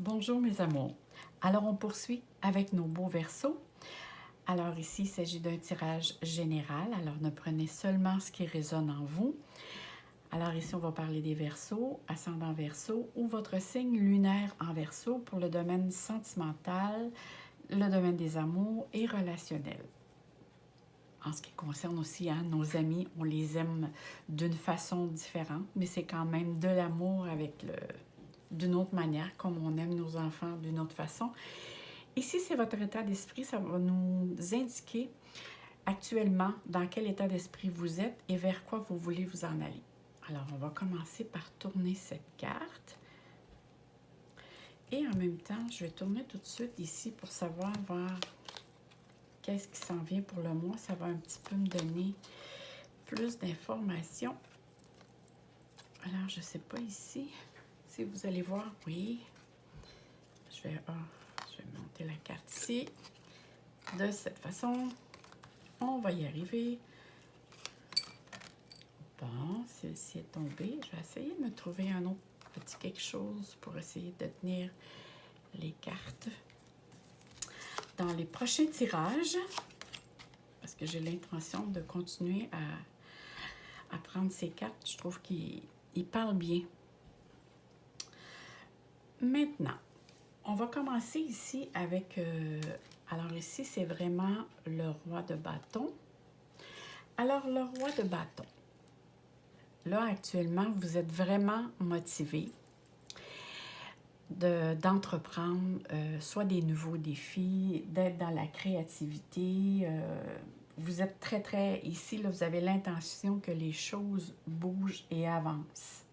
Bonjour mes amours. Alors on poursuit avec nos beaux versos. Alors ici, il s'agit d'un tirage général. Alors ne prenez seulement ce qui résonne en vous. Alors ici, on va parler des versos, ascendant verso ou votre signe lunaire en verso pour le domaine sentimental, le domaine des amours et relationnel. En ce qui concerne aussi nos amis, on les aime d'une façon différente, mais c'est quand même de l'amour d'une autre manière, comme on aime nos enfants d'une autre façon. Ici, c'est votre état d'esprit. Ça va nous indiquer actuellement dans quel état d'esprit vous êtes et vers quoi vous voulez vous en aller. Alors, on va commencer par tourner cette carte. Et en même temps, je vais tourner tout de suite ici pour savoir vers qu'est-ce qui s'en vient pour le mois. Ça va un petit peu me donner plus d'informations. Alors, je ne sais pas ici si vous allez voir. Oui, je vais monter la carte ici. De cette façon, on va y arriver. Bon, celle-ci est tombée. Je vais essayer de me trouver un autre petit quelque chose pour essayer de tenir les cartes dans les prochains tirages. Parce que j'ai l'intention de continuer à prendre ces cartes. Je trouve qu'ils parlent bien. Maintenant, on va commencer ici avec... alors ici, c'est vraiment le roi de bâton. Alors, le roi de bâton. Là, actuellement, vous êtes vraiment motivé d'entreprendre soit des nouveaux défis, d'être dans la créativité. Vous êtes très ici, là, vous avez l'intention que les choses bougent et avancent.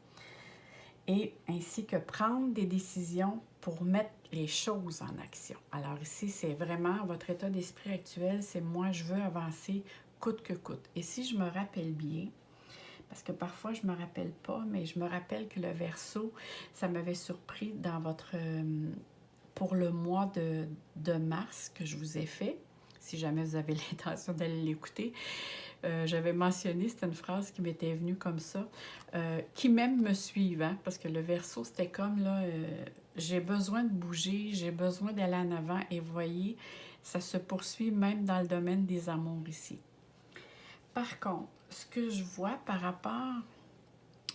Et ainsi que prendre des décisions pour mettre les choses en action. Alors ici, c'est vraiment votre état d'esprit actuel, c'est moi, je veux avancer coûte que coûte. Et si je me rappelle bien, parce que parfois je ne me rappelle pas, mais je me rappelle que le Verseau, ça m'avait surpris dans votre... pour le mois de mars que je vous ai fait, si jamais vous avez l'intention d'aller l'écouter. J'avais mentionné, c'était une phrase qui m'était venue comme ça, qui même me suivent, hein, parce que le Verseau, c'était comme, là, j'ai besoin de bouger, j'ai besoin d'aller en avant, et vous voyez, ça se poursuit même dans le domaine des amours ici. Par contre, ce que je vois par rapport...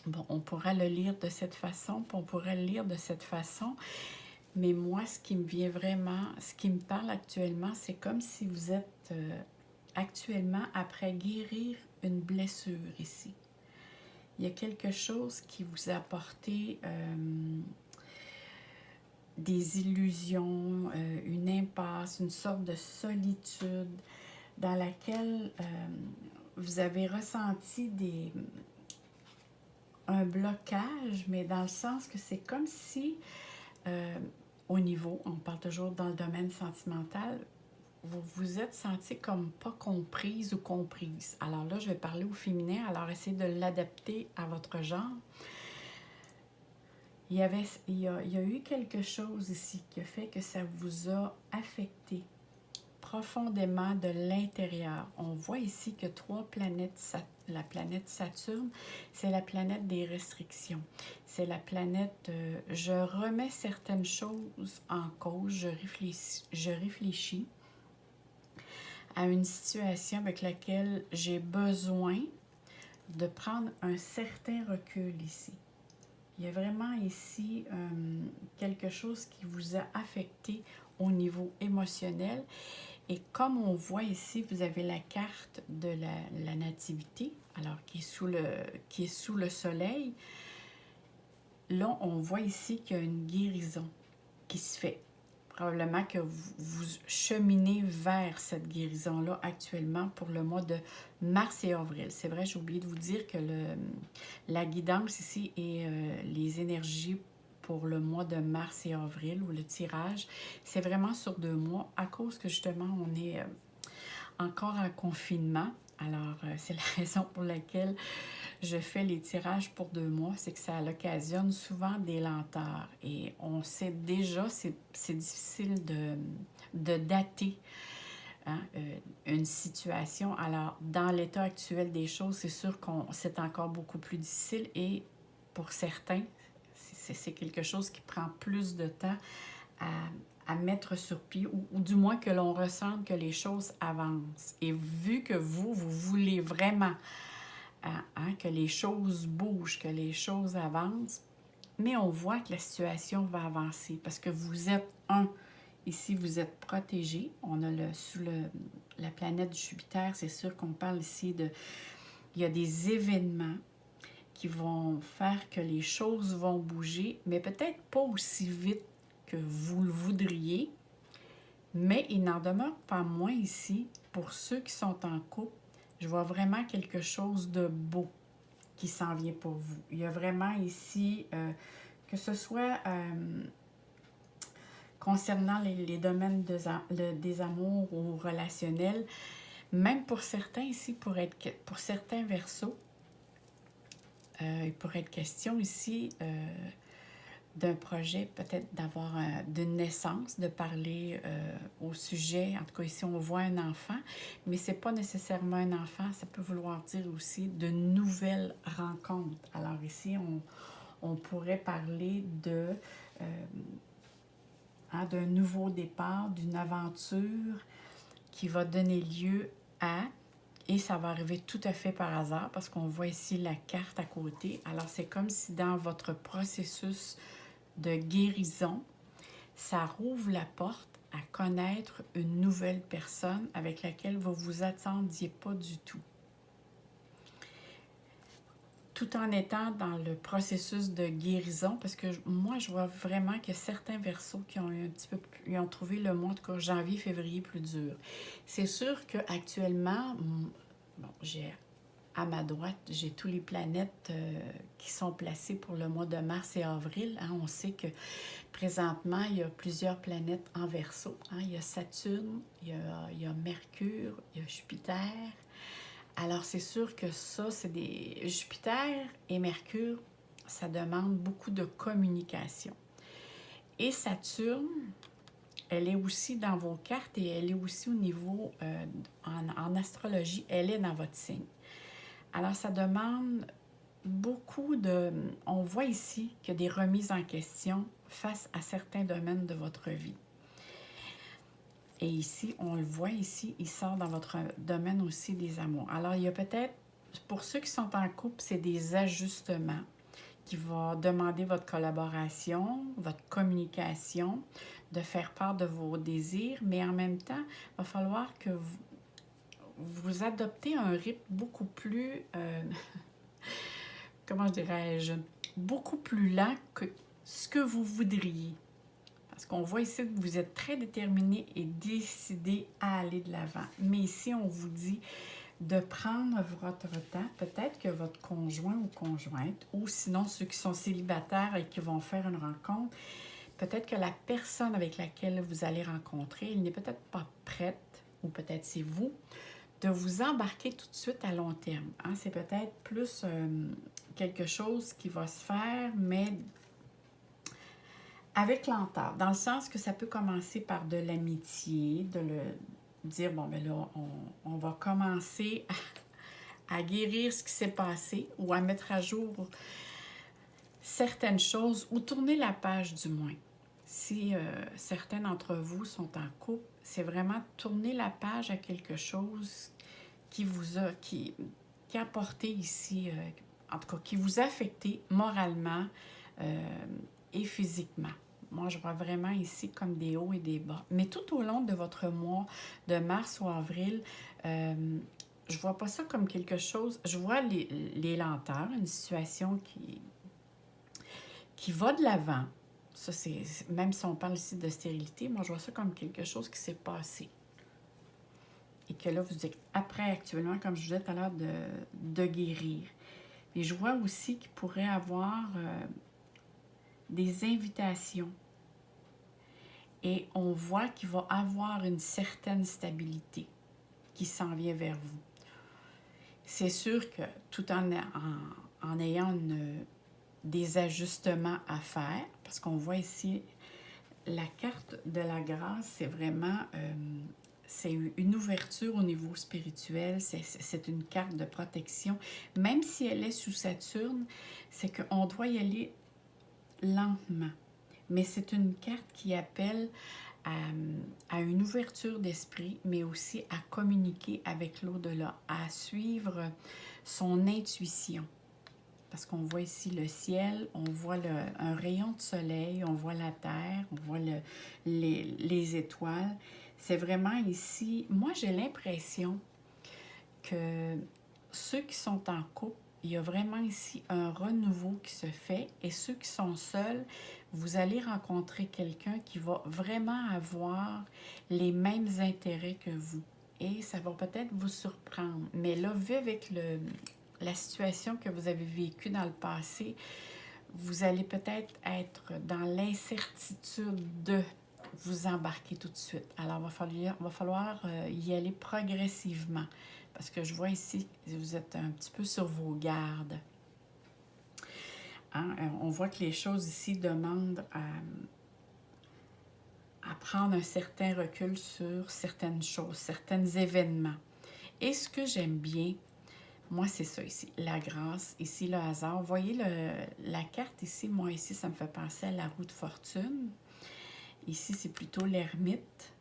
Bon, on pourrait le lire de cette façon, puis on pourrait le lire de cette façon, mais moi, ce qui me vient vraiment, ce qui me parle actuellement, c'est comme si vous êtes actuellement après guérir une blessure ici. Il y a quelque chose qui vous a apporté des illusions, une impasse, une sorte de solitude dans laquelle vous avez ressenti un blocage, mais dans le sens que c'est comme si, au niveau, on parle toujours dans le domaine sentimental, vous vous êtes senti comme pas comprise ou comprise. Alors là, je vais parler au féminin, alors essayez de l'adapter à votre genre. Il y a eu quelque chose ici qui a fait que ça vous a affecté profondément de l'intérieur. On voit ici que 3 planètes, la planète Saturne, c'est la planète des restrictions. C'est la planète, je remets certaines choses en cause, je réfléchis à une situation avec laquelle j'ai besoin de prendre un certain recul ici. Il y a vraiment ici quelque chose qui vous a affecté au niveau émotionnel. Et comme on voit ici, vous avez la carte de la nativité, alors qui est sous le soleil. Là, on voit ici qu'il y a une guérison qui se fait. Probablement que vous cheminez vers cette guérison-là actuellement pour le mois de mars et avril. C'est vrai, j'ai oublié de vous dire que la guidance ici et les énergies pour le mois de mars et avril, ou le tirage, c'est vraiment sur 2 mois à cause que justement on est encore en confinement. Alors, c'est la raison pour laquelle je fais les tirages pour 2 mois, c'est que ça occasionne souvent des lenteurs. Et on sait déjà, c'est difficile de dater une situation. Alors, dans l'état actuel des choses, c'est sûr que c'est encore beaucoup plus difficile. Et pour certains, C'est quelque chose qui prend plus de temps à mettre sur pied, ou du moins que l'on ressente que les choses avancent. Et vu que vous voulez vraiment que les choses bougent, que les choses avancent, mais on voit que la situation va avancer parce que vous êtes ici vous êtes protégé. On a la planète Jupiter, c'est sûr qu'on parle ici il y a des événements qui vont faire que les choses vont bouger, mais peut-être pas aussi vite que vous le voudriez, mais il n'en demeure pas moins ici, pour ceux qui sont en couple, je vois vraiment quelque chose de beau qui s'en vient pour vous. Il y a vraiment ici, que ce soit concernant les domaines des amours ou relationnels, même pour certains ici, pour certains Verseaux, il pourrait être question ici d'un projet, peut-être d'avoir d'une naissance, de parler au sujet. En tout cas, ici, on voit un enfant, mais ce n'est pas nécessairement un enfant. Ça peut vouloir dire aussi de nouvelles rencontres. Alors ici, on pourrait parler d'un nouveau départ, d'une aventure qui va donner lieu à... Et ça va arriver tout à fait par hasard parce qu'on voit ici la carte à côté. Alors, c'est comme si dans votre processus de guérison, ça rouvre la porte à connaître une nouvelle personne avec laquelle vous ne vous attendiez pas du tout. Tout en étant dans le processus de guérison, parce que moi, je vois vraiment que certains Verseaux qui ont eu un petit peu plus, ils ont trouvé le mois de janvier, février plus dur. C'est sûr qu'actuellement, bon, à ma droite, j'ai tous les planètes qui sont placées pour le mois de mars et avril. Hein. On sait que présentement, il y a plusieurs planètes en Verseau. Hein. Il y a Saturne, il y a Mercure, il y a Jupiter. Alors, c'est sûr que ça, c'est des... Jupiter et Mercure, ça demande beaucoup de communication. Et Saturne, elle est aussi dans vos cartes et elle est aussi au niveau, en astrologie, elle est dans votre signe. Alors, ça demande beaucoup de... On voit ici qu'il y a des remises en question face à certains domaines de votre vie. Et ici, on le voit ici, il sort dans votre domaine aussi des amours. Alors, il y a peut-être, pour ceux qui sont en couple, c'est des ajustements qui vont demander votre collaboration, votre communication, de faire part de vos désirs, mais en même temps, il va falloir que vous adoptez un rythme beaucoup plus, comment je dirais-je, beaucoup plus lent que ce que vous voudriez. Parce qu'on voit ici que vous êtes très déterminé et décidé à aller de l'avant. Mais ici, on vous dit de prendre votre temps. Peut-être que votre conjoint ou conjointe, ou sinon ceux qui sont célibataires et qui vont faire une rencontre, peut-être que la personne avec laquelle vous allez rencontrer, elle n'est peut-être pas prête, ou peut-être c'est vous, de vous embarquer tout de suite à long terme. Hein? C'est peut-être plus quelque chose qui va se faire, mais avec lenteur, dans le sens que ça peut commencer par de l'amitié, de le dire, bon, ben là, on va commencer à guérir ce qui s'est passé ou à mettre à jour certaines choses ou tourner la page du moins. Si certains d'entre vous sont en couple, c'est vraiment tourner la page à quelque chose qui vous a, qui a apporté ici, en tout cas, qui vous a affecté moralement et physiquement. Moi, je vois vraiment ici comme des hauts et des bas. Mais tout au long de votre mois de mars ou avril, je vois pas ça comme quelque chose... Je vois les lenteurs, une situation qui va de l'avant. Ça, c'est même si on parle ici de stérilité, moi, je vois ça comme quelque chose qui s'est passé. Et que là, vous êtes après actuellement, comme je vous disais tout à l'heure, de guérir. Et je vois aussi qu'il pourrait avoir des invitations. Et on voit qu'il va avoir une certaine stabilité qui s'en vient vers vous. C'est sûr que tout en ayant des ajustements à faire, parce qu'on voit ici la carte de la grâce, c'est vraiment c'est une ouverture au niveau spirituel, c'est une carte de protection. Même si elle est sous Saturne, c'est qu'on doit y aller lentement. Mais c'est une carte qui appelle à une ouverture d'esprit, mais aussi à communiquer avec l'au-delà, à suivre son intuition. Parce qu'on voit ici le ciel, on voit un rayon de soleil, on voit la terre, on voit les étoiles. C'est vraiment ici, moi j'ai l'impression que ceux qui sont en couple, il y a vraiment ici un renouveau qui se fait, et ceux qui sont seuls, vous allez rencontrer quelqu'un qui va vraiment avoir les mêmes intérêts que vous. Et ça va peut-être vous surprendre. Mais là, vu avec la situation que vous avez vécue dans le passé, vous allez peut-être être dans l'incertitude de vous embarquer tout de suite. Alors, il va falloir y aller progressivement. Parce que je vois ici, vous êtes un petit peu sur vos gardes. Hein? On voit que les choses ici demandent à prendre un certain recul sur certaines choses, certains événements. Et ce que j'aime bien, moi, c'est ça ici, la grâce, ici le hasard. Vous voyez la carte ici, moi ici, ça me fait penser à la roue de fortune. Ici, c'est plutôt l'ermite.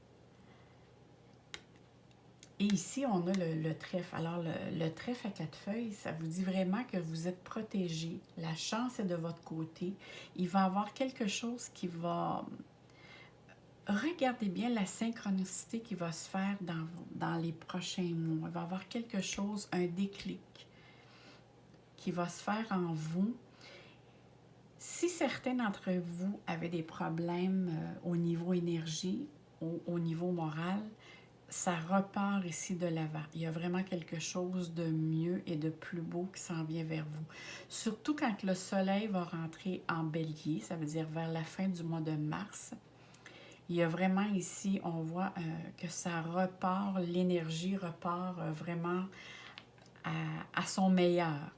Et ici, on a le trèfle. Alors, le trèfle à 4 feuilles, ça vous dit vraiment que vous êtes protégé. La chance est de votre côté. Il va y avoir quelque chose qui va... Regardez bien la synchronicité qui va se faire dans les prochains mois. Il va y avoir quelque chose, un déclic qui va se faire en vous. Si certains d'entre vous avaient des problèmes au niveau énergie, au niveau moral, ça repart ici de l'avant. Il y a vraiment quelque chose de mieux et de plus beau qui s'en vient vers vous. Surtout quand le soleil va rentrer en bélier, ça veut dire vers la fin du mois de mars. Il y a vraiment ici, on voit que ça repart, l'énergie repart vraiment à son meilleur.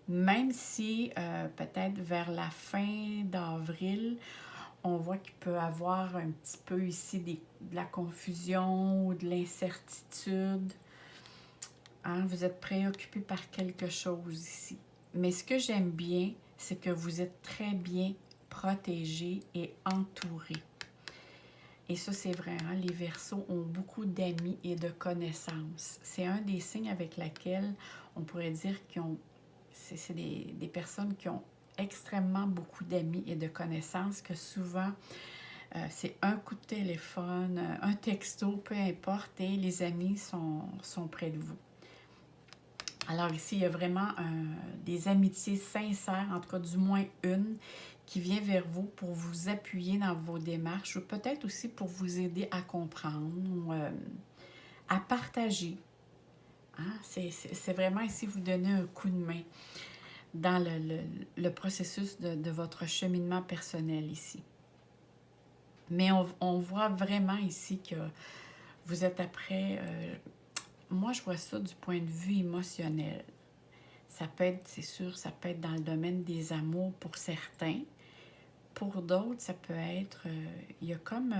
Même si peut-être vers la fin d'avril, on voit qu'il peut y avoir un petit peu ici de la confusion ou de l'incertitude. Hein? Vous êtes préoccupé par quelque chose ici. Mais ce que j'aime bien, c'est que vous êtes très bien protégé et entouré. Et ça, c'est vrai, hein? Les Verseaux ont beaucoup d'amis et de connaissances. C'est un des signes avec lesquels on pourrait dire qu'ils ont... C'est des personnes qui ont extrêmement beaucoup d'amis et de connaissances, que souvent, c'est un coup de téléphone, un texto, peu importe, et les amis sont près de vous. Alors ici, il y a vraiment des amitiés sincères, en tout cas du moins une, qui vient vers vous pour vous appuyer dans vos démarches, ou peut-être aussi pour vous aider à comprendre, ou à partager. Hein? C'est vraiment ici vous donner un coup de main dans le processus de votre cheminement personnel ici. Mais on voit vraiment ici que vous êtes après... moi, je vois ça du point de vue émotionnel. Ça peut être, c'est sûr, ça peut être dans le domaine des amours pour certains. Pour d'autres, ça peut être... il y a comme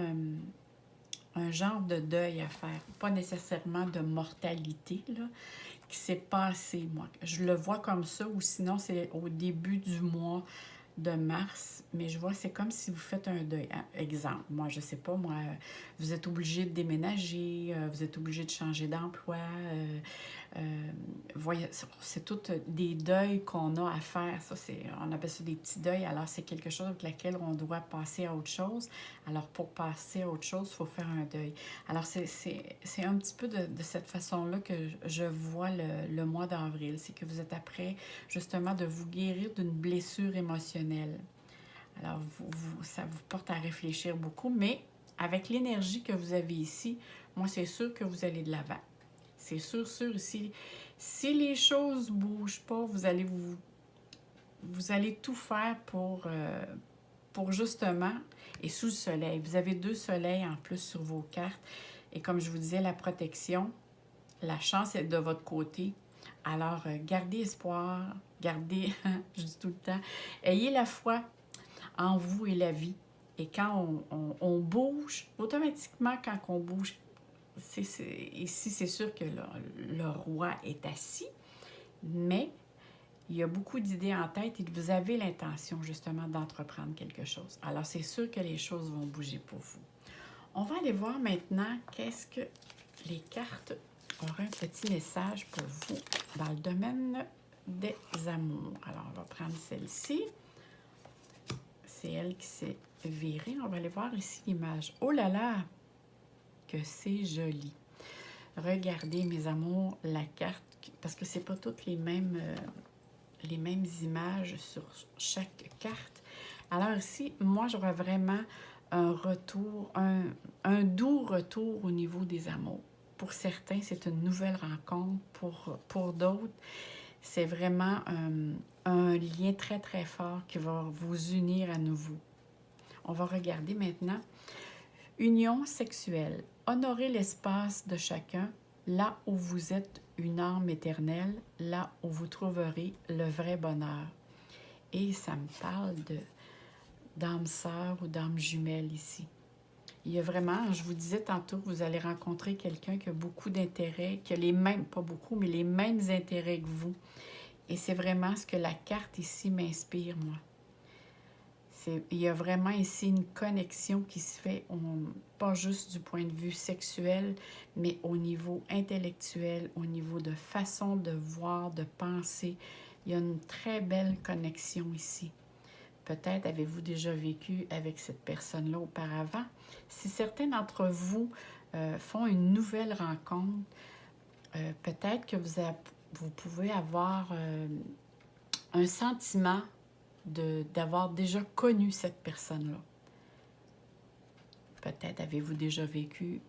un genre de deuil à faire. Pas nécessairement de mortalité, là, qui s'est passé, moi. Je le vois comme ça, ou sinon, c'est au début du mois de mars, mais je vois, c'est comme si vous faites un deuil. Exemple, moi, je sais pas, moi, vous êtes obligé de déménager, vous êtes obligé de changer d'emploi. Voyez, c'est tout des deuils qu'on a à faire. Ça, on appelle ça des petits deuils. Alors, c'est quelque chose avec lequel on doit passer à autre chose. Alors, pour passer à autre chose, il faut faire un deuil. Alors, c'est un petit peu de cette façon-là que je vois le mois d'avril. C'est que vous êtes après, justement, de vous guérir d'une blessure émotionnelle. Alors, ça vous porte à réfléchir beaucoup, mais avec l'énergie que vous avez ici, moi, c'est sûr que vous allez de l'avant. C'est sûr ici. Si les choses ne bougent pas, vous allez tout faire pour justement, et sous le soleil. Vous avez 2 soleils en plus sur vos cartes. Et comme je vous disais, la protection, la chance est de votre côté. Alors, gardez espoir, gardez, je dis tout le temps, ayez la foi en vous et la vie. Et quand on bouge, automatiquement, quand on bouge, ici, c'est sûr que le roi est assis, mais Il y a beaucoup d'idées en tête et vous avez l'intention justement d'entreprendre quelque chose. Alors, c'est sûr que les choses vont bouger pour vous. On va aller voir maintenant qu'est-ce que les cartes auraient un petit message pour vous dans le domaine des amours. Alors, on va prendre celle-ci. C'est elle qui s'est virée. On va aller voir ici l'image. Oh là là, que c'est joli. Regardez, mes amours, la carte, parce que c'est pas toutes les mêmes images sur chaque carte. Alors ici, moi, j'aurais vraiment un retour, un doux retour au niveau des amours. Pour certains, c'est une nouvelle rencontre. Pour d'autres, c'est vraiment un lien très, très fort qui va vous unir à nouveau. On va regarder maintenant. Union sexuelle. Honorez l'espace de chacun, là où vous êtes une âme éternelle, là où vous trouverez le vrai bonheur. Et ça me parle d'âme sœur ou d'âme jumelle ici. Il y a vraiment, je vous disais tantôt, vous allez rencontrer quelqu'un qui a beaucoup d'intérêts, qui a les mêmes, pas beaucoup, mais les mêmes intérêts que vous. Et c'est vraiment ce que la carte ici m'inspire, moi. Il y a vraiment ici une connexion qui se fait, pas juste du point de vue sexuel, mais au niveau intellectuel, au niveau de façon de voir, de penser. Il y a une très belle connexion ici. Peut-être avez-vous déjà vécu avec cette personne-là auparavant. Si certains d'entre vous font une nouvelle rencontre, peut-être que vous pouvez avoir un sentiment d'avoir déjà connu cette personne-là. Peut-être avez-vous déjà vécu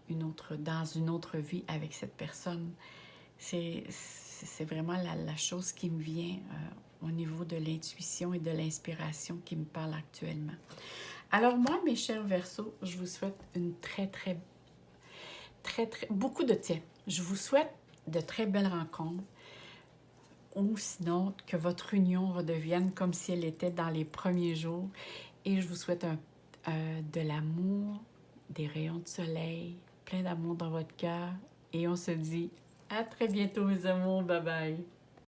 dans une autre vie avec cette personne. C'est vraiment la chose qui me vient au niveau de l'intuition et de l'inspiration qui me parle actuellement. Alors moi, mes chers Verseaux, je vous souhaite une beaucoup de tiens. Je vous souhaite de très belles rencontres, ou sinon que votre union redevienne comme si elle était dans les premiers jours. Et je vous souhaite de l'amour, des rayons de soleil, plein d'amour dans votre cœur. Et on se dit à très bientôt, mes amours. Bye bye!